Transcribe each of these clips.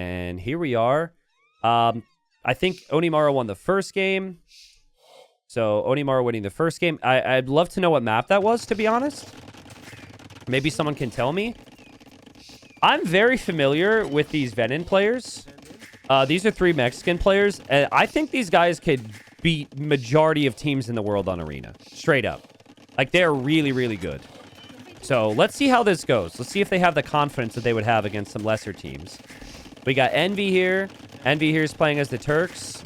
And here we are. I think Onimaru won the first game. So Onimaru winning the first game. I'd love to know what map that was, to be honest. Maybe someone can tell me. I'm very familiar with these VENÓN players. These are 3 Mexican players. And I think these guys could beat majority of teams in the world on Arena. Straight up. Like, they're really, really good. So let's see how this goes. Let's see if they have the confidence that they would have against some lesser teams. We got Envy here. Envy here is playing as the Turks.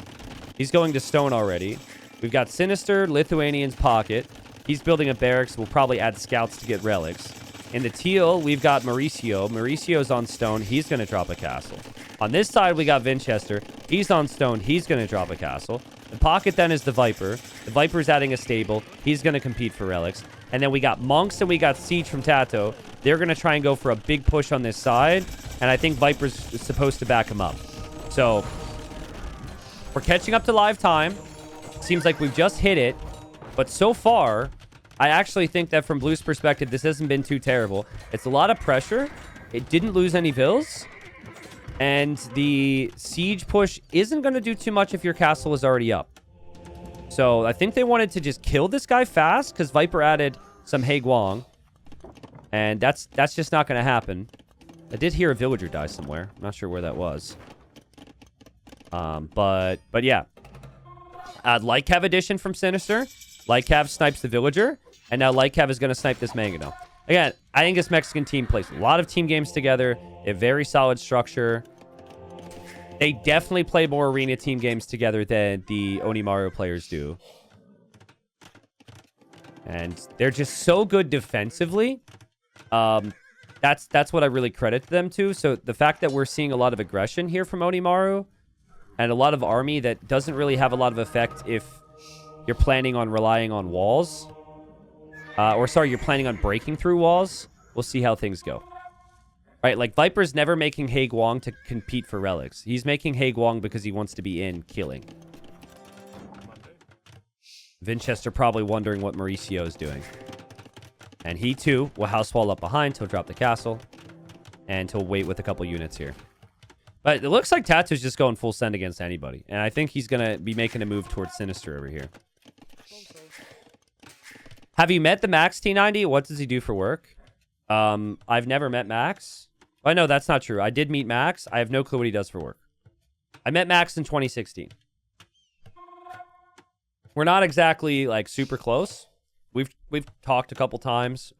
He's going to Stone already. We've got Sinister, Lithuanian's Pocket. He's building a barracks. We'll probably add scouts to get relics. In the teal, we've got Mauricio. Mauricio's on Stone. He's going to drop a castle. On this side, we got Winchester. He's on Stone. He's going to drop a castle. The Pocket then is the Viper. The Viper's adding a stable. He's going to compete for relics. And then we got Monks and we got Siege from Tato. They're going to try and go for a big push on this side. And I think Viper's supposed to back him up. So, we're catching up to live time. Seems like we've just hit it. But so far, I actually think that from Blue's perspective, this hasn't been too terrible. It's a lot of pressure. It didn't lose any vills. And the siege push isn't going to do too much if your castle is already up. So I think they wanted to just kill this guy fast because Viper added some He Guang. And that's just not going to happen. I did hear a villager die somewhere. I'm not sure where that was. But yeah. Lightcav addition from Sinister. Lightcav snipes the villager. And now Lightcav is going to snipe this Mangano. Again, I think this Mexican team plays a lot of team games together. A very solid structure. They definitely play more arena team games together than the Onimaru players do. And they're just so good defensively. That's what I really credit them to. So the fact that we're seeing a lot of aggression here from Onimaru and a lot of army that doesn't really have a lot of effect if you're planning on relying on walls. You're planning on breaking through walls. We'll see how things go. Right, like Viper's never making He Guang to compete for relics. He's making He Guang because he wants to be in killing. Winchester probably wondering what Mauricio is doing. And he too will house wall up behind. He'll drop the castle. And he'll wait with a couple units here. But it looks like Tatu's just going full send against anybody. And I think he's going to be making a move towards Sinister over here. Have you met the Max T90? What does he do for work? I've never met Max. Oh, no, that's not true. I did meet Max. I have no clue what he does for work. I met Max in 2016. We're not exactly, like, super close. We've talked a couple times.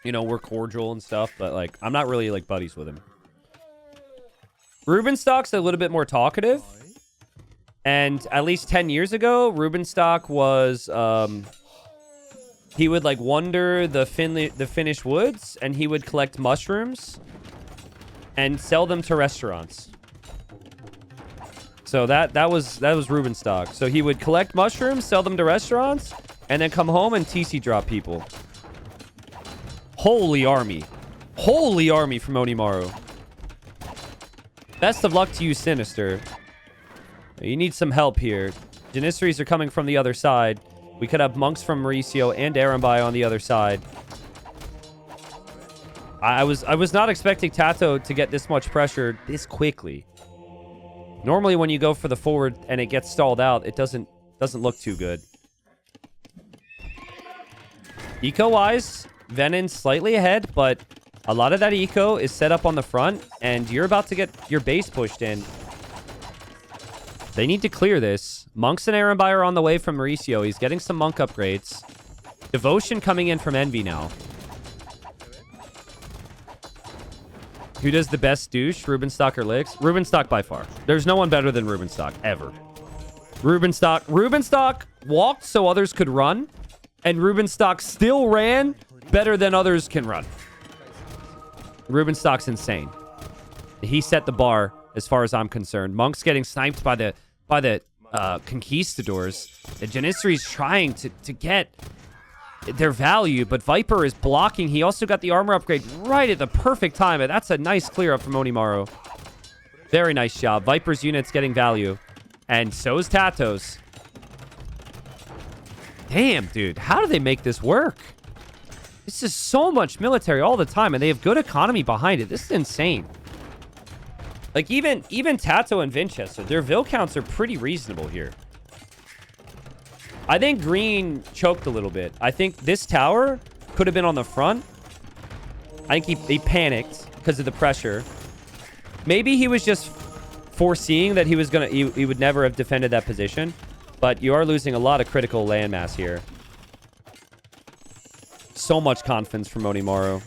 You know, we're cordial and stuff, but, like, I'm not really, like, buddies with him. Rubenstock's a little bit more talkative. And at least 10 years ago, Rubenstock was, he would, like, wander the Finnish woods, and he would collect mushrooms and sell them to restaurants. So that was Rubenstock. So he would collect mushrooms, sell them to restaurants, and then come home and TC drop people. Holy army. Holy army from Onimaru. Best of luck to you, Sinister. You need some help here. Janissaries are coming from the other side. We could have monks from Mauricio and Arambai on the other side. I was not expecting Tato to get this much pressure this quickly. Normally, when you go for the forward and it gets stalled out, it doesn't look too good. Eco-wise, VENÓN slightly ahead, but a lot of that eco is set up on the front, and you're about to get your base pushed in. They need to clear this. Monks and Arambai are on the way from Mauricio. He's getting some monk upgrades. Devotion coming in from Envy now. Who does the best douche? Rubenstock or Licks? Rubenstock by far. There's no one better than Rubenstock, ever. Rubenstock walked so others could run, and Rubenstock still ran better than others can run. Rubenstock's insane. He set the bar as far as I'm concerned. Monk's getting sniped by the conquistadors. The Janissaries trying to get their value, but Viper is blocking. He also got the armor upgrade right at the perfect time. And that's a nice clear up from Onimaru. Very nice job. Viper's unit's getting value. And so is Tato's. Damn, dude. How do they make this work? This is so much military all the time, and they have good economy behind it. This is insane. Like, even Tato and Vinchester, their Vil counts are pretty reasonable here. I think green choked a little bit. I think this tower could have been on the front. I think he panicked because of the pressure. Maybe he was just foreseeing that he was gonna he would never have defended that position. But you are losing a lot of critical landmass here. So much confidence from Onimaru.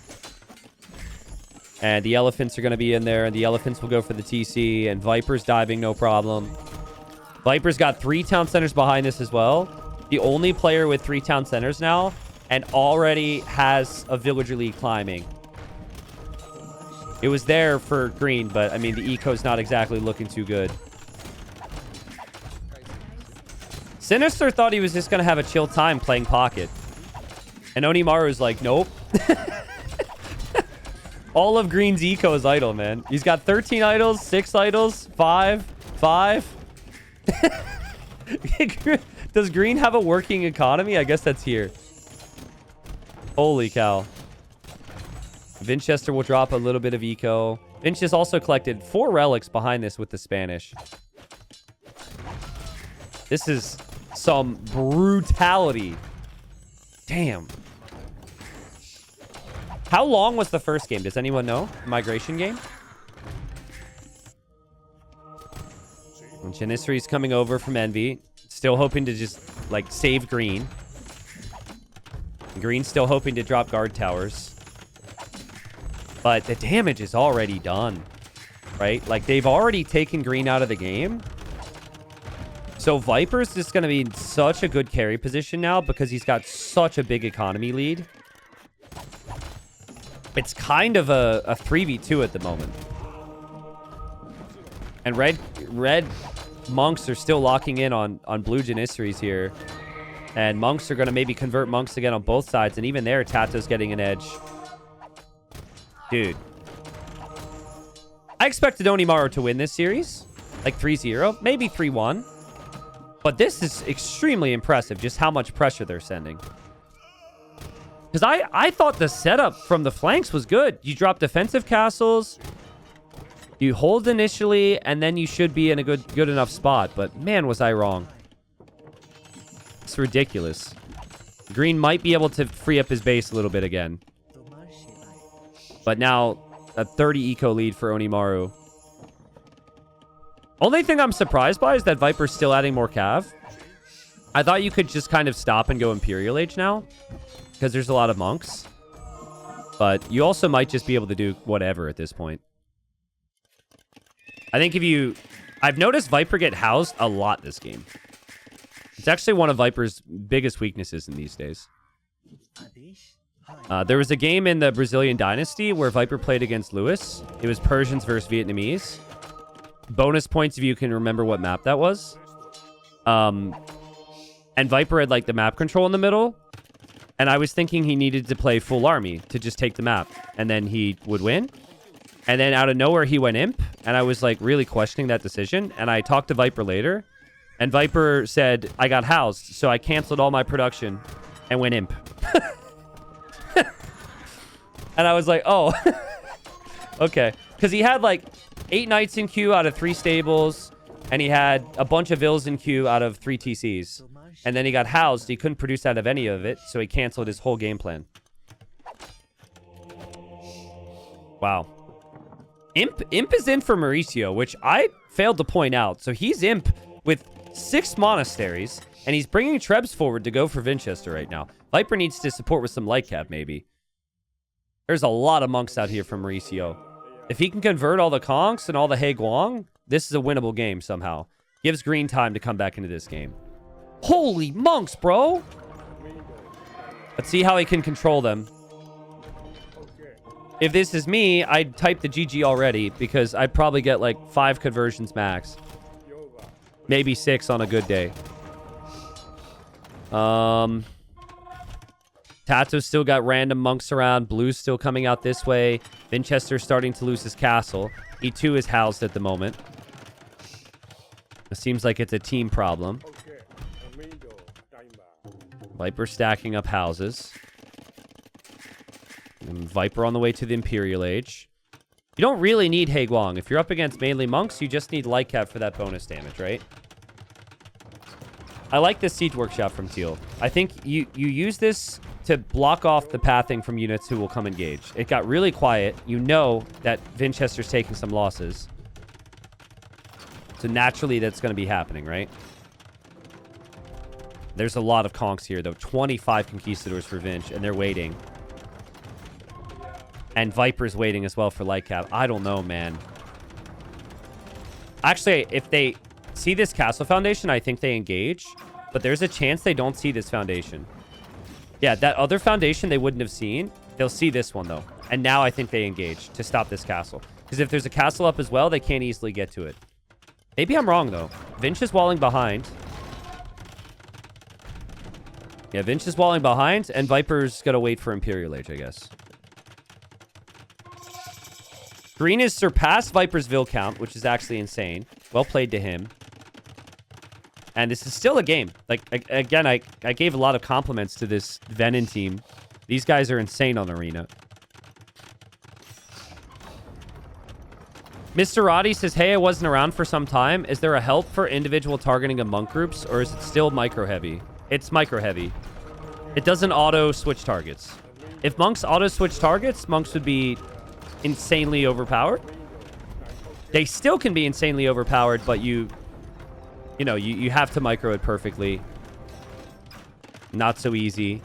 And the elephants are going to be in there. And the elephants will go for the TC. And Viper's diving, no problem. Viper's got 3 town centers behind this as well. The only player with 3 town centers now. And already has a villager lead climbing. It was there for green. But, I mean, the eco's not exactly looking too good. Sinister thought he was just going to have a chill time playing pocket. And Onimaru's like, nope. All of green's eco is idle, man. He's got 13 idols, 6 idols, 5. Does green have a working economy? I guess that's here. Holy cow. Vinchester will drop a little bit of eco. Vinch has also collected 4 relics behind this with the Spanish. This is some brutality. Damn. How long was the first game? Does anyone know? Migration game? Janissary's coming over from Envy. Still hoping to just, like, save green. Green's still hoping to drop guard towers. But the damage is already done. Right? Like, they've already taken green out of the game. So Viper's just going to be in such a good carry position now because he's got such a big economy lead. It's kind of a 3v2 at the moment. And red monks are still locking in on blue Janissaries here. And monks are going to maybe convert monks again on both sides. And even there, Tato's getting an edge. Dude. I expected Onimaru to win this series. Like 3-0, maybe 3-1. But this is extremely impressive, just how much pressure they're sending. Because I thought the setup from the flanks was good. You drop defensive castles, you hold initially, and then you should be in a good enough spot. But man, was I wrong. It's ridiculous. Green might be able to free up his base a little bit again. But now, a 30 eco lead for Onimaru. Only thing I'm surprised by is that Viper's still adding more cav. I thought you could just kind of stop and go Imperial Age now. Because there's a lot of monks. But you also might just be able to do whatever at this point. I think if you... I've noticed Viper get housed a lot this game. It's actually one of Viper's biggest weaknesses in these days. There was a game in the Brazilian Dynasty where Viper played against Lewis. It was Persians versus Vietnamese. Bonus points if you can remember what map that was. And Viper had like the map control in the middle. And I was thinking he needed to play full army to just take the map. And then he would win. And then out of nowhere he went imp. And I was like really questioning that decision. And I talked to Viper later. And Viper said, I got housed. So I canceled all my production and went imp. And I was like, oh. Okay. Because he had like 8 knights in queue out of 3 stables. And he had a bunch of vills in queue out of 3 TCs. And then he got housed. He couldn't produce out of any of it. So he canceled his whole game plan. Wow. Imp is in for Mauricio, which I failed to point out. So he's imp with 6 monasteries. And he's bringing Trebs forward to go for Vinchester right now. Viper needs to support with some light cap, maybe. There's a lot of monks out here from Mauricio. If he can convert all the conks and all the He Guang, this is a winnable game somehow. Gives green time to come back into this game. Holy monks, bro! Let's see how he can control them. If this is me, I'd type the GG already because I'd probably get like 5 conversions max. Maybe 6 on a good day. Tato's still got random monks around. Blue's still coming out this way. Vinchester's starting to lose his castle. E2 is housed at the moment. It seems like it's a team problem. Viper stacking up houses. And Viper on the way to the Imperial Age. You don't really need Haeguang. If you're up against mainly monks, you just need Light Cap for that bonus damage, right? I like this Siege Workshop from Teal. I think you use this to block off the pathing from units who will come engage. It got really quiet. You know that Vinchester's taking some losses. So naturally, that's going to be happening, right? There's a lot of conks here, though. 25 Conquistadors for Vinch, and they're waiting. And Viper's waiting as well for Light Cap. I don't know, man. Actually, if they see this castle foundation, I think they engage. But there's a chance they don't see this foundation. Yeah, that other foundation they wouldn't have seen. They'll see this one, though. And now I think they engage to stop this castle. Because if there's a castle up as well, they can't easily get to it. Maybe I'm wrong, though. Vinch is walling behind. Yeah, Vinch is walling behind, and Viper's got to wait for Imperial Age, I guess. Green has surpassed Viper's Vil count, which is actually insane. Well played to him. And this is still a game. Like, again, I gave a lot of compliments to this VENÓN team. These guys are insane on Arena. Mr. Roddy says, hey, I wasn't around for some time. Is there a help for individual targeting of monk groups, or is it still micro-heavy? It's micro-heavy. It doesn't auto-switch targets. If monks auto-switch targets, monks would be insanely overpowered. They still can be insanely overpowered, but you have to micro it perfectly. Not so easy.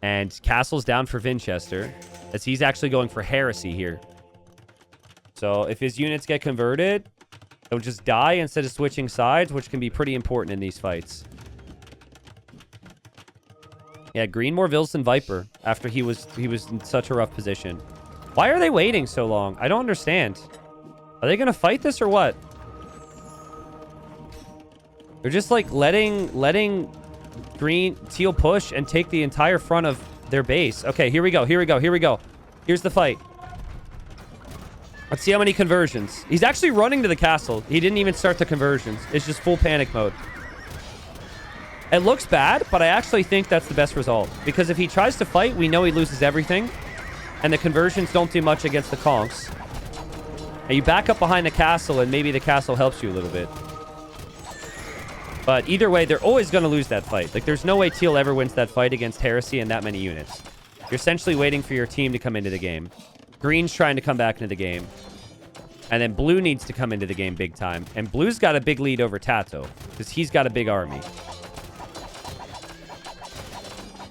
And Castle's down for Vinchester, as he's actually going for Heresy here. So if his units get converted, they'll just die instead of switching sides, which can be pretty important in these fights. Yeah, Green more Vils than Viper after he was in such a rough position. Why are they waiting so long? I don't understand. Are they going to fight this or what? They're just like letting Teal push and take the entire front of their base. Okay, here we go. Here's the fight. Let's see how many conversions. He's actually running to the castle. He didn't even start the conversions. It's just full panic mode. It looks bad, but I actually think that's the best result. Because if he tries to fight, we know he loses everything. And the conversions don't do much against the conks. And you back up behind the castle, and maybe the castle helps you a little bit. But either way, they're always going to lose that fight. Like, there's no way Teal ever wins that fight against Heresy and that many units. You're essentially waiting for your team to come into the game. Green's trying to come back into the game. And then Blue needs to come into the game big time. And Blue's got a big lead over Tato, because he's got a big army.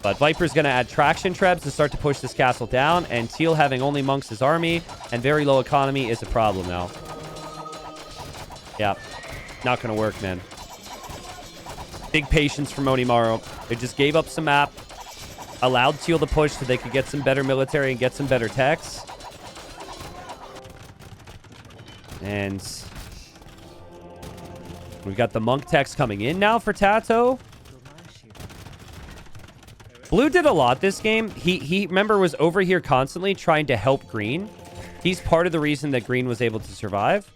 But Viper's going to add traction trebs to start to push this castle down. And Teal having only monks as army and very low economy is a problem now. Yeah, not going to work, man. Big patience from Onimaru. They just gave up some map, allowed Teal to push so they could get some better military and get some better techs. And we've got the monk techs coming in now for Tato. Blue did a lot this game. He remember, was over here constantly trying to help Green. He's part of the reason that Green was able to survive.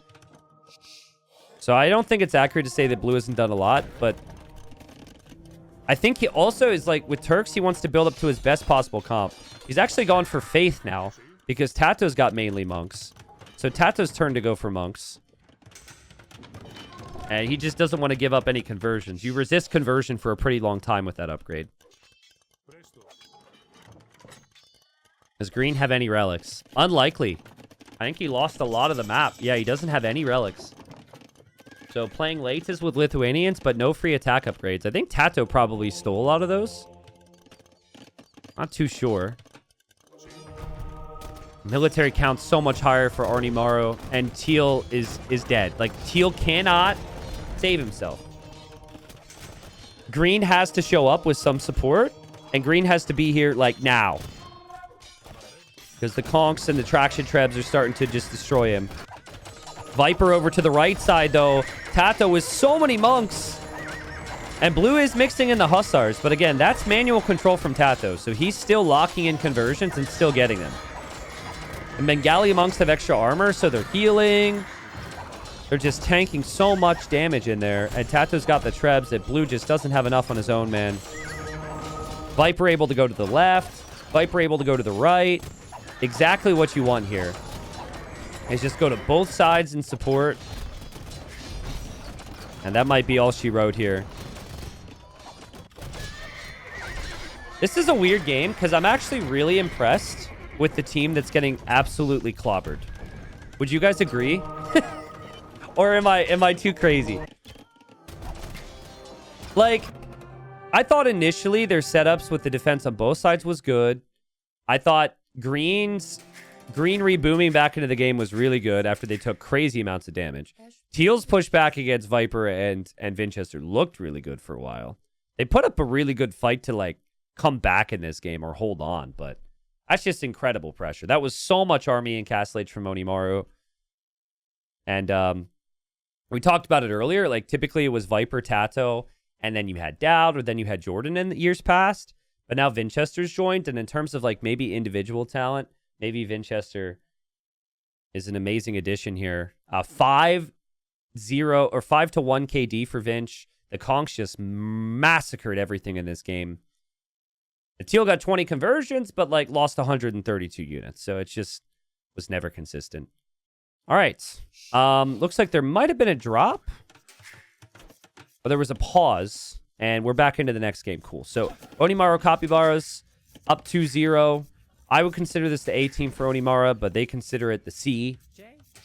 So I don't think it's accurate to say that Blue hasn't done a lot, but I think he also is like, with Turks, he wants to build up to his best possible comp. He's actually gone for Faith now, because Tato's got mainly monks. So Tato's turn to go for monks. And he just doesn't want to give up any conversions. You resist conversion for a pretty long time with that upgrade. Does Green have any relics? Unlikely. I think he lost a lot of the map. Yeah, he doesn't have any relics. So playing late is with Lithuanians, but no free attack upgrades. I think Tato probably stole a lot of those. Not too sure. Military count's so much higher for Onimaru, and Teal is dead. Like, Teal cannot save himself. Green has to show up with some support, and Green has to be here, like, now. Because the conks and the traction trebs are starting to just destroy him. Viper over to the right side, though. Tato with so many monks. And Blue is mixing in the Hussars. But again, that's manual control from Tato. So he's still locking in conversions and still getting them. The Bengali monks have extra armor, so they're healing. They're just tanking so much damage in there. And Tato's got the trebs that Blue just doesn't have enough on his own, man. Viper able to go to the left. Viper able to go to the right. Exactly what you want here. is just go to both sides in support. And that might be all she wrote here. This is a weird game because I'm actually really impressed with the team that's getting absolutely clobbered. Would you guys agree? Or am I too crazy? Like, I thought initially their setups with the defense on both sides was good. I thought green rebooming back into the game was really good after they took crazy amounts of damage. Teal's pushback against Viper and Winchester looked really good for a while. They put up a really good fight to, like, come back in this game or hold on, but that's just incredible pressure. That was so much army encapsulated from Onimaru. And we talked about it earlier. Like, typically it was Viper, Tato, and then you had Dowd, or then you had Jordan in the years past. But now Winchester's joined, and in terms of, like, maybe individual talent, maybe Winchester is an amazing addition here. 5-0 or 5-1 KD for Vinch. The Conks just massacred everything in this game. The Teal got 20 conversions, but, like, lost 132 units. So it just was never consistent. All right. Looks like there might have been a drop. But there was a pause. And we're back into the next game. Cool. So Onimaru Capybaras up 2-0. I would consider this the A team for Onimaru, but they consider it the C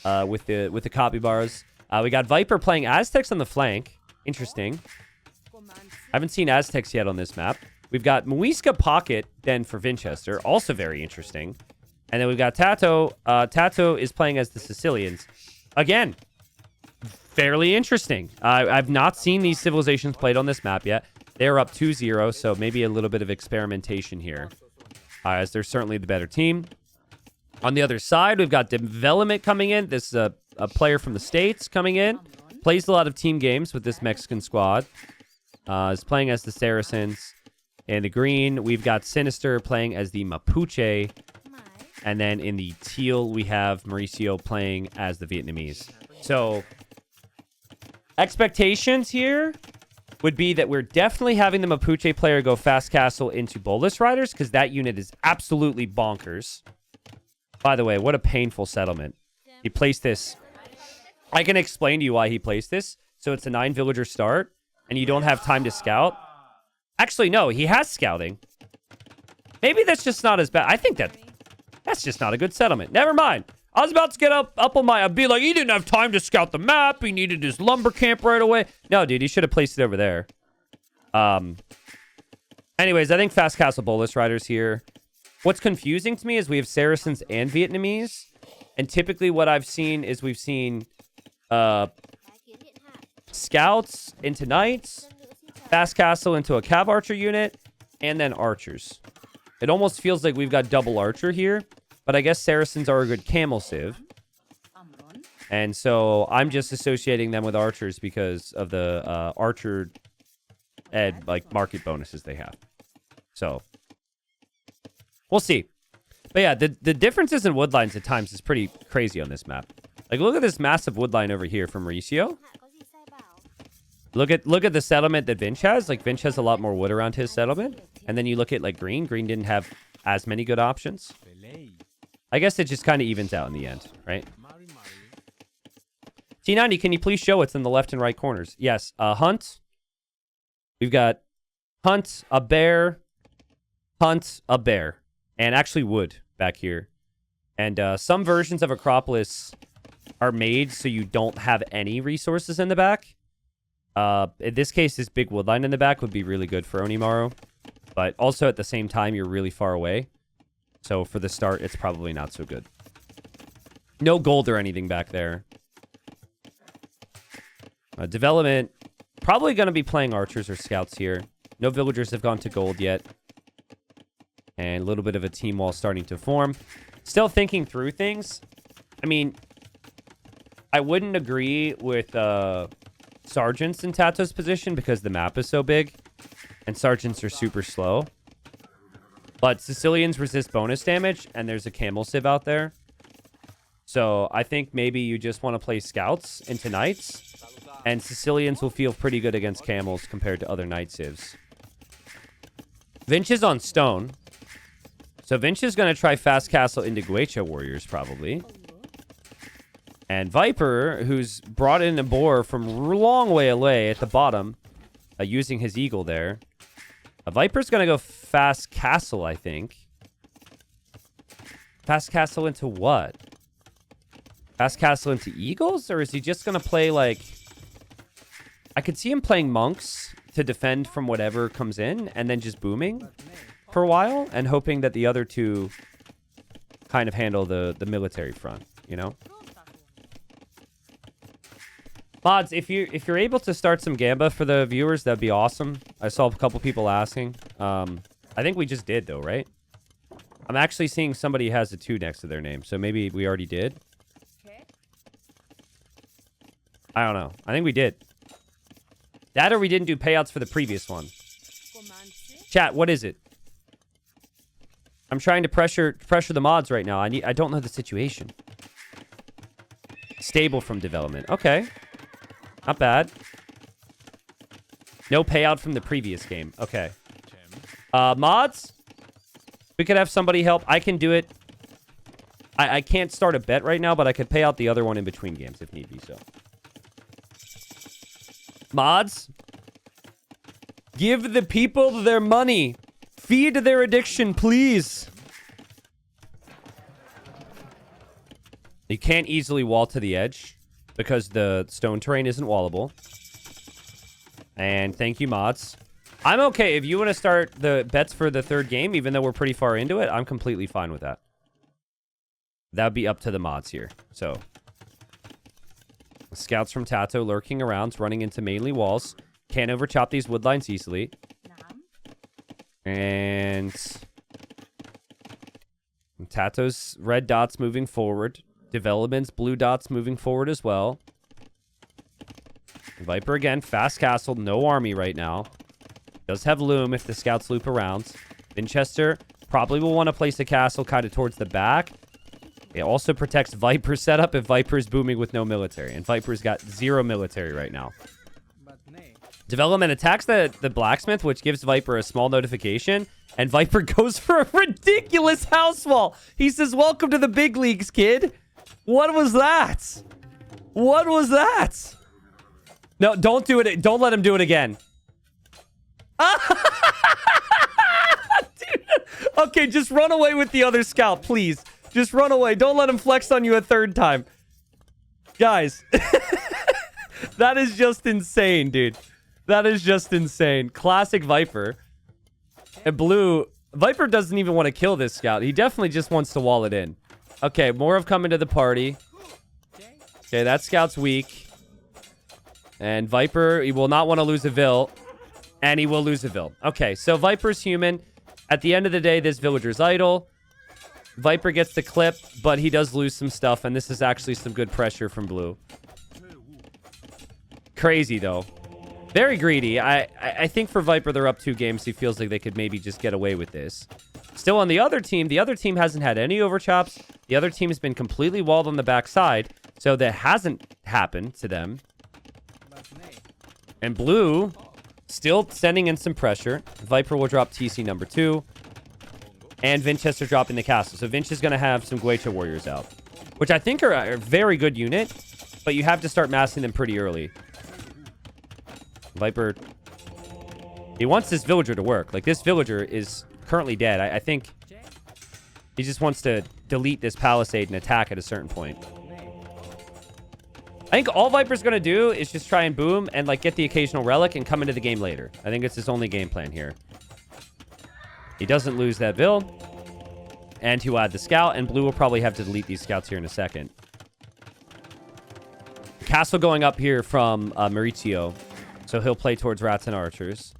with the Capybaras. We got Viper playing Aztecs on the flank. Interesting. I haven't seen Aztecs yet on this map. We've got Muisca Pocket then for Winchester. Also very interesting. And then we've got Tato. Tato is playing as the Sicilians. Again, fairly interesting. I've not seen these civilizations played on this map yet. They're up 2-0, so maybe a little bit of experimentation here. As they're certainly the better team. On the other side, we've got Development coming in. This is a player from the States coming in. Plays a lot of team games with this Mexican squad. Is playing as the Saracens. In the green, we've got Sinister playing as the Mapuche. And then in the teal, we have Mauricio playing as the Vietnamese. So, expectations here would be that we're definitely having the Mapuche player go Fast Castle into Bolus Riders, because that unit is absolutely bonkers. By the way, what a painful settlement. He placed this. I can explain to you why he placed this. So it's a 9-villager start, and you don't have time to scout. Actually, no, he has scouting. Maybe that's just not as bad. I think that's just not a good settlement. Never mind. I was about to get up on my... I'd be like, he didn't have time to scout the map. He needed his lumber camp right away. No, dude, he should have placed it over there. Anyways, I think Fast Castle Bolus Riders here. What's confusing to me is we have Saracens and Vietnamese. And typically what I've seen is we've seen scouts into knights, Fast Castle into a cav archer unit, and then archers. It almost feels like we've got double archer here. But I guess Saracens are a good camel civ. And so I'm just associating them with archers because of the archer like market bonuses they have. So we'll see. But yeah, the differences in wood lines at times is pretty crazy on this map. Like, look at this massive wood line over here from Mauricio. Look at the settlement that Vinch has. Like, Vinch has a lot more wood around his settlement. And then you look at, like, Green. Green didn't have as many good options. I guess it just kind of evens out in the end, right? T90, can you please show what's in the left and right corners? Yes, Hunt. We've got Hunt, a bear, Hunt, a bear. And actually wood back here. And some versions of Acropolis are made so you don't have any resources in the back. In this case, this big wood line in the back would be really good for Onimaru. But also at the same time, you're really far away. So for the start, it's probably not so good. No gold or anything back there. Development, probably going to be playing archers or scouts here. No villagers have gone to gold yet. And a little bit of a team wall starting to form. Still thinking through things. I mean, I wouldn't agree with sergeants in Tato's position because the map is so big. And sergeants are super slow. But Sicilians resist bonus damage, and there's a camel civ out there. So I think maybe you just want to play scouts into knights. And Sicilians will feel pretty good against camels compared to other knight civs. Vinch is on stone. So Vinch is going to try Fast Castle into Guecha warriors, probably. And Viper, who's brought in a boar from a long way away at the bottom, using his eagle there. Viper's going to go fast castle, I think. Fast castle into what? Fast castle into eagles? Or is he just going to play like... I could see him playing monks to defend from whatever comes in and then just booming for a while and hoping that the other two kind of handle the military front, you know? Mods, if you're able to start some Gamba for the viewers, that'd be awesome. I saw a couple people asking. I think we just did, though, right? I'm actually seeing somebody has a 2 next to their name, so maybe we already did. I don't know. I think we did. That or we didn't do payouts for the previous one. Chat, what is it? I'm trying to pressure the mods right now. I don't know the situation. Stable from development. Okay. Not bad. No payout from the previous game. Okay. Mods? We could have somebody help. I can do it. I can't start a bet right now, but I could pay out the other one in between games if need be, so. Mods? Give the people their money. Feed their addiction, please. You can't easily wall to the edge because the stone terrain isn't wallable. And thank you, mods. I'm okay. If you want to start the bets for the third game, even though we're pretty far into it, I'm completely fine with that. That would be up to the mods here. So, scouts from Tato lurking around, running into mainly walls. Can't overchop these wood lines easily. And Tato's red dots moving forward. Development's blue dots moving forward as well. Viper again, fast castle, no army right now. Does have loom if the scouts loop around. Winchester probably will want to place a castle kind of towards the back. It also protects Viper's setup if Viper's booming with no military. And Viper's got 0 military right now. Development attacks the blacksmith, which gives Viper a small notification. And Viper goes for a ridiculous house wall. He says, welcome to the big leagues, kid. What was that? What was that? No, don't do it. Don't let him do it again. Dude. Okay, just run away with the other scout, please. Just run away. Don't let him flex on you a third time. Guys. That is just insane, dude. That is just insane. Classic Viper. And blue. Viper doesn't even want to kill this scout. He definitely just wants to wall it in. Okay, more have come into the party. Okay, that scout's weak. And Viper, he will not want to lose a Vil. And he will lose a Vil. Okay, so Viper's human. At the end of the day, this villager's idle. Viper gets the clip, but he does lose some stuff. And this is actually some good pressure from blue. Crazy, though. Very greedy. I think for Viper, they're up 2 games. He feels like they could maybe just get away with this. Still on the other team hasn't had any overchops. The other team has been completely walled on the backside. So that hasn't happened to them. And blue, still sending in some pressure. Viper will drop TC number 2. And Winchester dropping the castle. So Vinch is going to have some Guecha warriors out. Which I think are a very good unit. But you have to start massing them pretty early. Viper, he wants this villager to work. Like, this villager is currently dead. I think he just wants to delete this palisade and attack at a certain point. I think all Viper's going to do is just try and boom and, like, get the occasional relic and come into the game later. I think it's his only game plan here. He doesn't lose that Vil. And he'll add the scout, and blue will probably have to delete these scouts here in a second. Castle going up here from Maurizio. So he'll play towards rats and archers.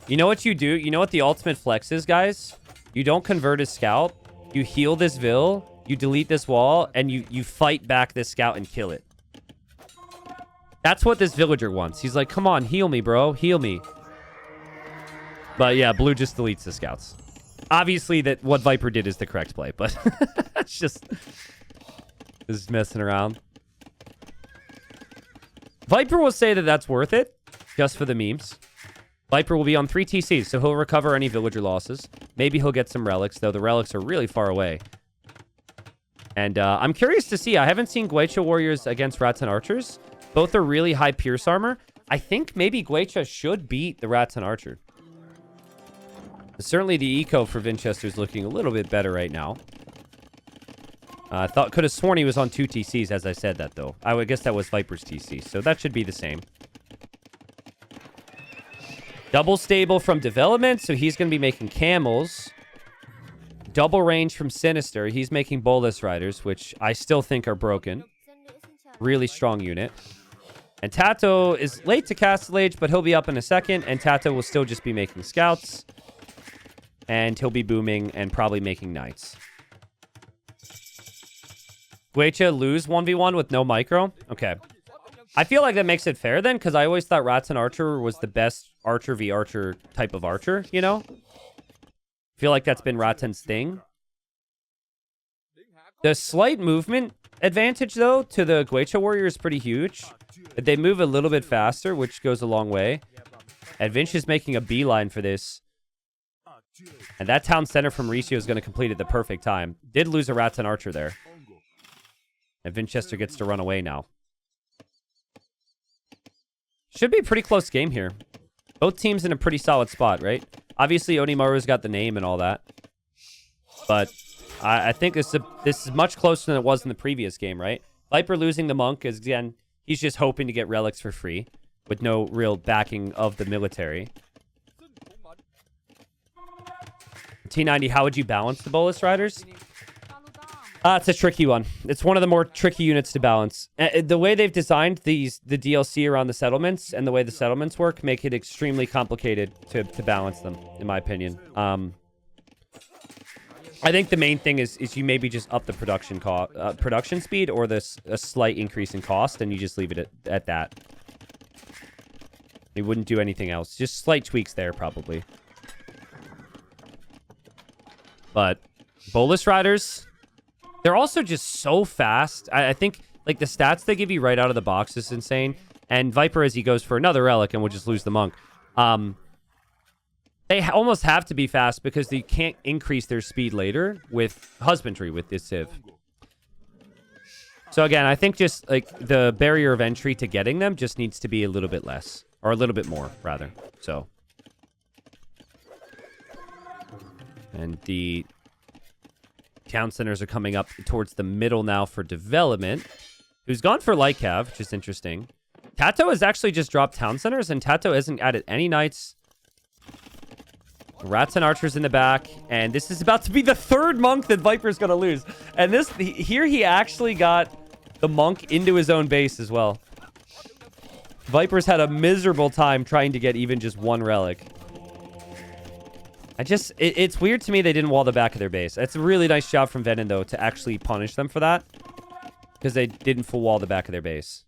You know what you do? You know what the ultimate flex is, guys? You don't convert his scout. You heal this Vil. You delete this wall. And you fight back this scout and kill it. That's what this villager wants. He's like, come on, heal me, bro. Heal me. But yeah, blue just deletes the scouts. Obviously, that what Viper did is the correct play. But it's just messing around. Viper will say that that's worth it, just for the memes. Viper will be on 3 TCs, so he'll recover any villager losses. Maybe he'll get some relics, though the relics are really far away. And I'm curious to see. I haven't seen Guecha Warriors against Rats and Archers. Both are really high Pierce armor. I think maybe Guecha should beat the Rats and Archer. Certainly the eco for Vinchester is looking a little bit better right now. I could have sworn he was on 2 TCs as I said that, though. I would guess that was Viper's TC, so that should be the same. Double stable from development, so he's going to be making camels. Double range from Sinister. He's making Bolus Riders, which I still think are broken. Really strong unit. And Tato is late to Castle Age, but he'll be up in a second, and Tato will still just be making scouts. And he'll be booming and probably making knights. Guecha lose 1v1 with no micro? Okay. I feel like that makes it fair then, because I always thought Rats and Archer was the best Archer v Archer type of Archer, you know? I feel like that's been Ratten's thing. The slight movement advantage, though, to the Guecha Warrior is pretty huge. They move a little bit faster, which goes a long way. And Vinch is making a beeline for this. And that town center from Mauricio is going to complete at the perfect time. Did lose a Rats and Archer there. And Vinchester gets to run away now. Should be a pretty close game here. Both teams in a pretty solid spot, right? Obviously, Onimaru's got the name and all that. But I think this is much closer than it was in the previous game, right? Viper losing the Monk is, again, he's just hoping to get relics for free with no real backing of the military. T90, how would you balance the Bolus Riders? It's a tricky one. It's one of the more tricky units to balance. The way they've designed the DLC around the settlements and the way the settlements work make it extremely complicated to balance them, in my opinion. I think the main thing is you maybe just up the production speed or a slight increase in cost, and you just leave it at that. You wouldn't do anything else. Just slight tweaks there, probably. But Bolus Riders... They're also just so fast. I think, like, the stats they give you right out of the box is insane. And Viper, as he goes for another relic, and will just lose the Monk. They almost have to be fast because they can't increase their speed later with Husbandry, with this Civ. So, again, I think just, like, the barrier of entry to getting them just needs to be a little bit less. Or a little bit more, rather. So. And the... town centers are coming up towards the middle now for development. Who's gone for light cav, which is interesting. Tato has actually just dropped town centers, and Tato hasn't added any knights. Rats and Archers in the back, and this is about to be the third Monk that Viper's going to lose. And here he actually got the Monk into his own base as well. Viper's had a miserable time trying to get even just one relic. It's weird to me they didn't wall the back of their base. It's a really nice job from VENÓN, though, to actually punish them for that. Because they didn't full wall the back of their base.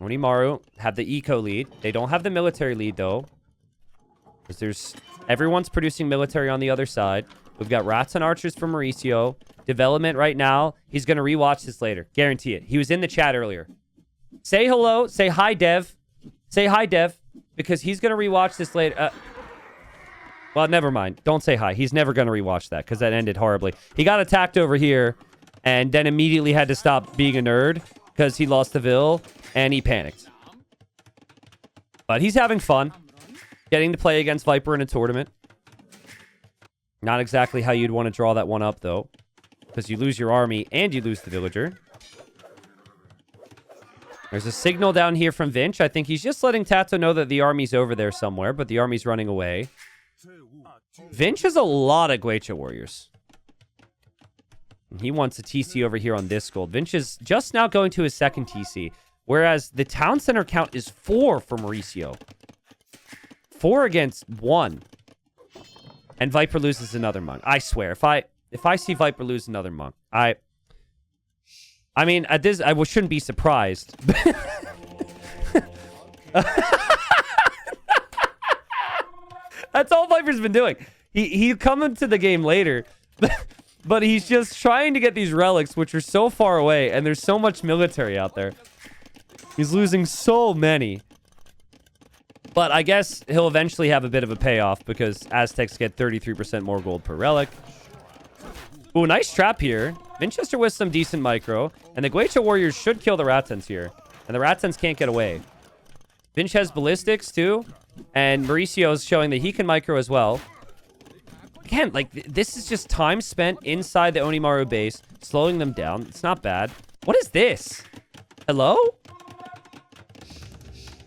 Onimaru have the eco lead. They don't have the military lead, though. Because everyone's producing military on the other side. We've got Rats and Archers from Mauricio. Development right now. He's going to rewatch this later. Guarantee it. He was in the chat earlier. Say hello. Say hi, Dev. Say hi, Dev. Because he's going to rewatch this later. Well, never mind. Don't say hi. He's never going to rewatch that because that ended horribly. He got attacked over here and then immediately had to stop being a nerd because he lost the Vil and he panicked. But he's having fun getting to play against Viper in a tournament. Not exactly how you'd want to draw that one up, though, because you lose your army and you lose the villager. There's a signal down here from Vinch. I think he's just letting Tato know that the army's over there somewhere, but the army's running away. Vinch has a lot of Guecha Warriors. He wants a TC over here on this gold. Vinch is just now going to his second TC, whereas the town center count is 4 for Mauricio. 4 against 1. And Viper loses another Monk. I swear, if I see Viper lose another Monk, I mean, at this, I shouldn't be surprised. That's all Viper's been doing. He come into the game later, but he's just trying to get these relics, which are so far away, and there's so much military out there. He's losing so many. But I guess he'll eventually have a bit of a payoff, because Aztecs get 33% more gold per relic. Ooh, nice trap here. Vinchester with some decent micro. And the Guecha Warriors should kill the Ratons here. And the Ratons can't get away. Vinch has ballistics too. And Mauricio's showing that he can micro as well. Again, like, this is just time spent inside the Onimaru base, slowing them down. It's not bad. What is this? Hello?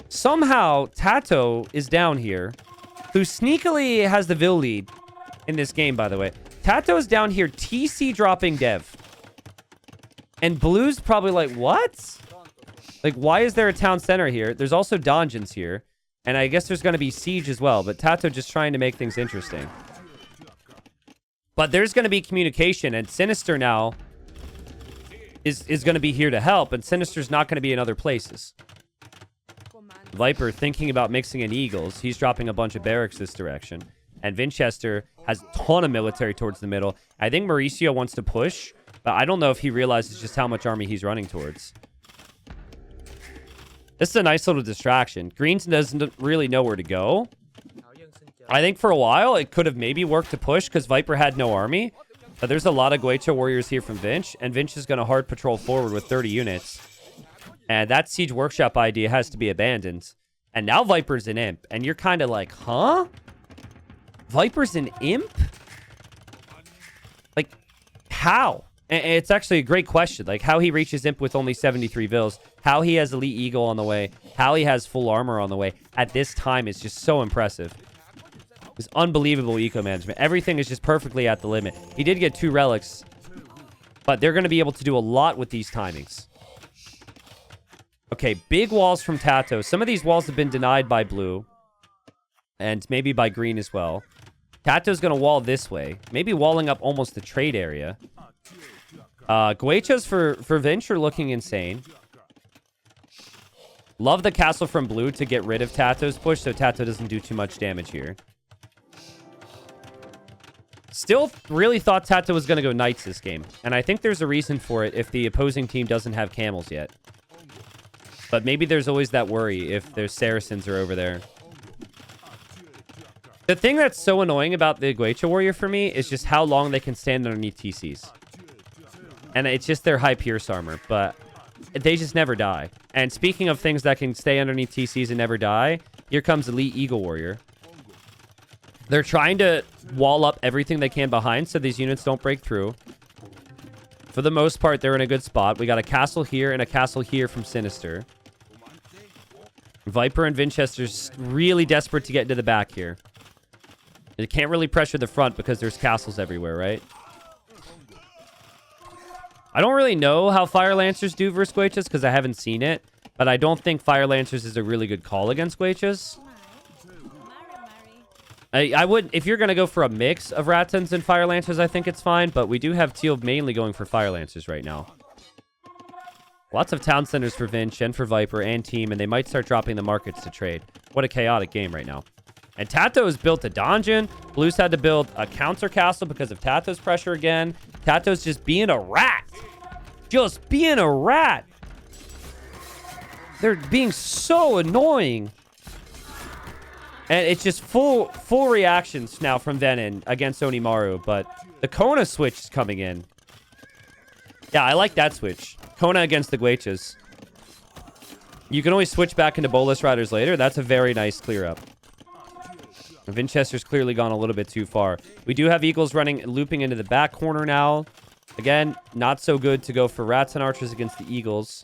Somehow, Tato is down here, who sneakily has the Vil lead in this game, by the way. Tato is down here, TC dropping Dev. And Blue's probably like, what? Like, why is there a town center here? There's also dungeons here. And I guess there's going to be siege as well. But Tato just trying to make things interesting. But there's going to be communication. And Sinister now is going to be here to help. And Sinister's not going to be in other places. Viper thinking about mixing in Eagles. He's dropping a bunch of barracks this direction. And Vinchester has a ton of military towards the middle. I think Mauricio wants to push. But I don't know if he realizes just how much army he's running towards. This is a nice little distraction. Green doesn't really know where to go. I think for a while, it could have maybe worked to push because Viper had no army. But there's a lot of Guecha warriors here from Vinch. And Vinch is going to hard patrol forward with 30 units. And that Siege Workshop idea has to be abandoned. And now Viper's an imp. And you're kind of like, huh? Viper's an imp? Like, how? And it's actually a great question. Like, how he reaches imp with only 73 Vils. How he has Elite Eagle on the way. How he has full armor on the way. At this time is just so impressive. It's unbelievable eco-management. Everything is just perfectly at the limit. He did get 2 relics. But they're going to be able to do a lot with these timings. Okay, big walls from Tato. Some of these walls have been denied by Blue. And maybe by Green as well. Tato's going to wall this way. Maybe walling up almost the trade area. Guechas for Vinch are looking insane. Love the castle from Blue to get rid of Tato's push so Tato doesn't do too much damage here. Still really thought Tato was going to go Knights this game. And I think there's a reason for it if the opposing team doesn't have camels yet. But maybe there's always that worry if there's Saracens are over there. The thing that's so annoying about the Guecha Warrior for me is just how long they can stand underneath TCs. And it's just their high Pierce armor, but they just never die. And speaking of things that can stay underneath TCs and never die, here comes Elite Eagle Warrior. They're trying to wall up everything they can behind so these units don't break through. For the most part, they're in a good spot. We got a castle here and a castle here from Sinister. Viper and Vinchester's really desperate to get into the back here. They can't really pressure the front because there's castles everywhere, right? I don't really know how Fire Lancers do versus Guechas because I haven't seen it. But I don't think Fire Lancers is a really good call against Guechas. I would, if you're going to go for a mix of Ratons and Fire Lancers, I think it's fine. But we do have Teal mainly going for Fire Lancers right now. Lots of town centers for Vinch and for Viper and team. And they might start dropping the markets to trade. What a chaotic game right now. And Tato has built a donjon. Blues had to build a counter castle because of Tato's pressure again. Tato's just being a rat. Just being a rat. They're being so annoying. And it's just full reactions now from VENÓN against Onimaru. But the Kona switch is coming in. Yeah, I like that switch. Kona against the Guechas. You can always switch back into Bolus Riders later. That's a very nice clear up. Vinchester's clearly gone a little bit too far. We do have Eagles looping into the back corner now. Again, not so good to go for Rats and Archers against the Eagles.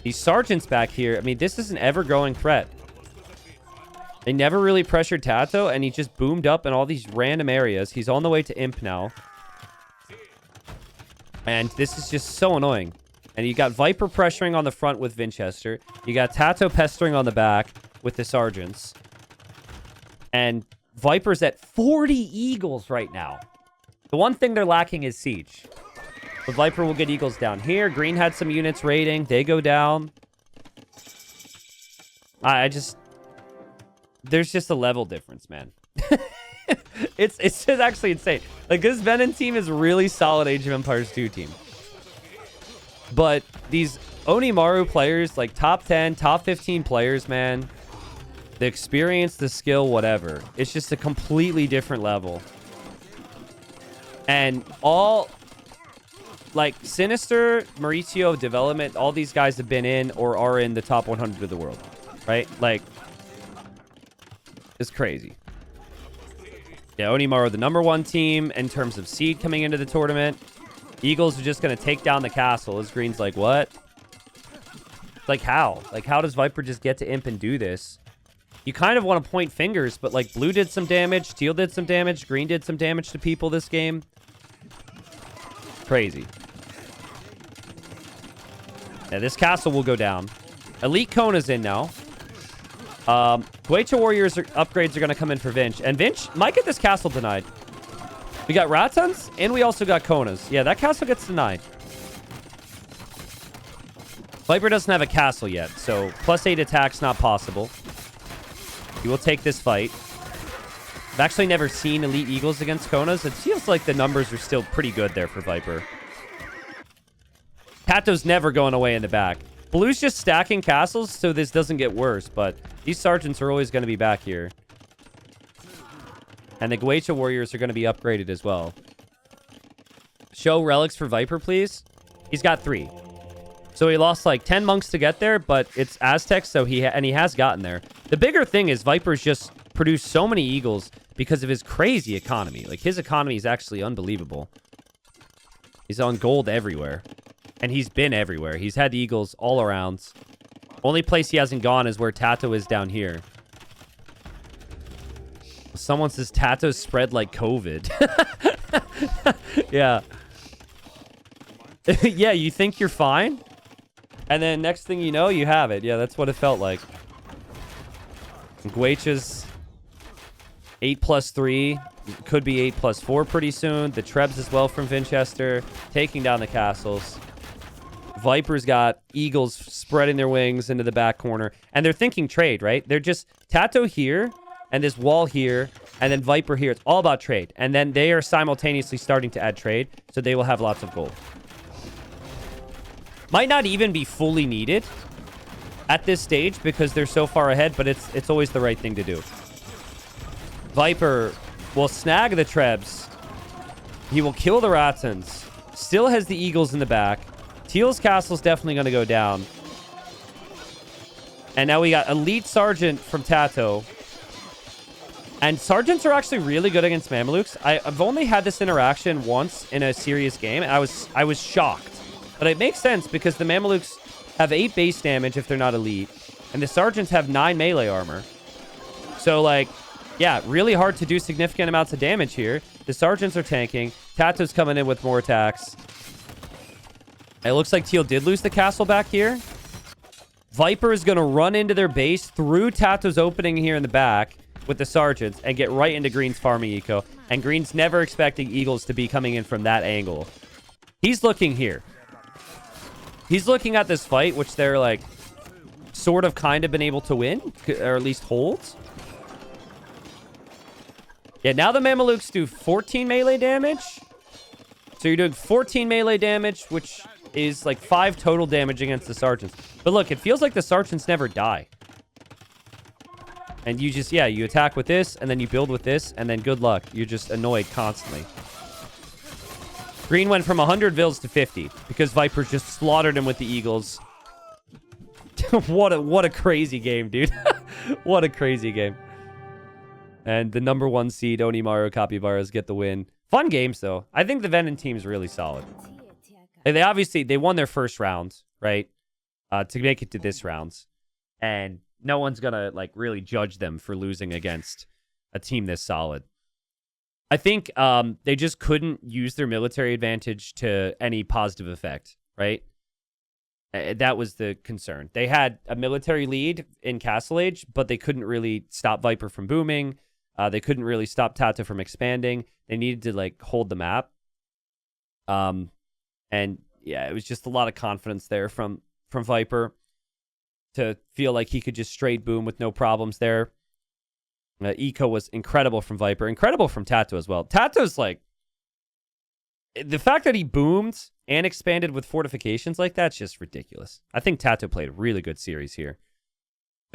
These Sergeants back here, I mean, this is an ever-growing threat. They never really pressured Tato, and he just boomed up in all these random areas. He's on the way to Imp now. And this is just so annoying. And you got Viper pressuring on the front with Vinchester. You got Tato pestering on the back with the Sergeants. And Viper's at 40 Eagles right now. The one thing they're lacking is Siege. But Viper will get Eagles down here. Green had some units raiding. They go down. There's just a level difference, man. It's just actually insane. Like, this VENÓN team is really solid Age of Empires 2 team. But these Onimaru players, like top 10, top 15 players, man... The experience, the skill, whatever. It's just a completely different level. And all, like, Sinister, Mauricio, Development, all these guys have been in or are in the top 100 of the world, right? Like, it's crazy. Yeah, Onimaru, the #1 team in terms of seed coming into the tournament. Eagles are just going to take down the castle. As Green's like, what? Like, how? Like, how does Viper just get to imp and do this? You kind of want to point fingers, but, like, Blue did some damage, Teal did some damage, Green did some damage to people this game. Crazy. Yeah, this castle will go down. Elite Kona's in now. Guecha Warriors upgrades are going to come in for Vinch. And Vinch might get this castle denied. We got Ratans, and we also got Konas. Yeah, that castle gets denied. Viper doesn't have a castle yet, so +8 attack's not possible. He will take this fight. I've actually never seen Elite Eagles against Konas. It feels like the numbers are still pretty good there for Viper. Tato's never going away in the back. Blue's just stacking castles so this doesn't get worse, but these sergeants are always going to be back here. And the Guecha Warriors are going to be upgraded as well. Show relics for Viper, please. He's got 3. So he lost like 10 monks to get there, but it's Aztecs, so he has gotten there. The bigger thing is Viper's just produced so many eagles because of his crazy economy. Like, his economy is actually unbelievable. He's on gold everywhere. And he's been everywhere. He's had the eagles all around. Only place he hasn't gone is where Tato is down here. Someone says Tato spread like COVID. Yeah. Yeah, you think you're fine? And then next thing you know, you have it. Yeah, that's what it felt like. Guecha's 8+3. Could be 8+4 pretty soon. The Trebs as well from Vinchester. Taking down the castles. Viper's got eagles spreading their wings into the back corner. And they're thinking trade, right? They're just Tato here and this wall here and then Viper here. It's all about trade. And then they are simultaneously starting to add trade. So they will have lots of gold. Might not even be fully needed at this stage because they're so far ahead, but it's always the right thing to do. Viper will snag the Trebs. He will kill the Ratans. Still has the eagles in the back. Teal's castle's definitely going to go down. And now we got Elite Sergeant from Tato. And Sergeants are actually really good against Mamelukes. I've only had this interaction once in a serious game, and I was shocked. But it makes sense because the Mamelukes have 8 base damage if they're not elite. And the Sergeants have 9 melee armor. So, like, yeah, really hard to do significant amounts of damage here. The Sergeants are tanking. Tato's coming in with more attacks. It looks like Teal did lose the castle back here. Viper is going to run into their base through Tato's opening here in the back with the Sergeants and get right into Green's farming eco. And Green's never expecting eagles to be coming in from that angle. He's looking here. He's looking at this fight, which they're, like, sort of kind of been able to win, or at least hold. Yeah, now the Mamelukes do 14 melee damage. So you're doing 14 melee damage, which is, like, 5 total damage against the Sergeants. But look, it feels like the Sergeants never die. And you just, yeah, you attack with this, and then you build with this, and then good luck. You're just annoyed constantly. Green went from 100 vills to 50 because Viper just slaughtered him with the eagles. What a crazy game, dude. What a crazy game. And the #1 seed, Onimaru Capybaras, get the win. Fun games, though. I think the VENÓN team is really solid. They obviously, they won their first round, right? To make it to this round. And no one's going to, like, really judge them for losing against a team this solid. I think they just couldn't use their military advantage to any positive effect, right? That was the concern. They had a military lead in Castle Age, but they couldn't really stop Viper from booming. They couldn't really stop Tato from expanding. They needed to, like, hold the map. And, yeah, it was just a lot of confidence there from Viper to feel like he could just straight boom with no problems there. Eco was incredible from Viper. Incredible from Tato as well. Tato's like... The fact that he boomed and expanded with fortifications like that's just ridiculous. I think Tato played a really good series here.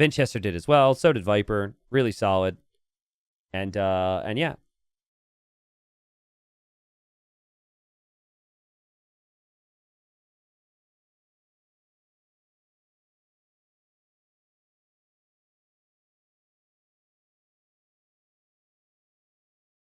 Vinchester did as well. So did Viper. Really solid. And yeah,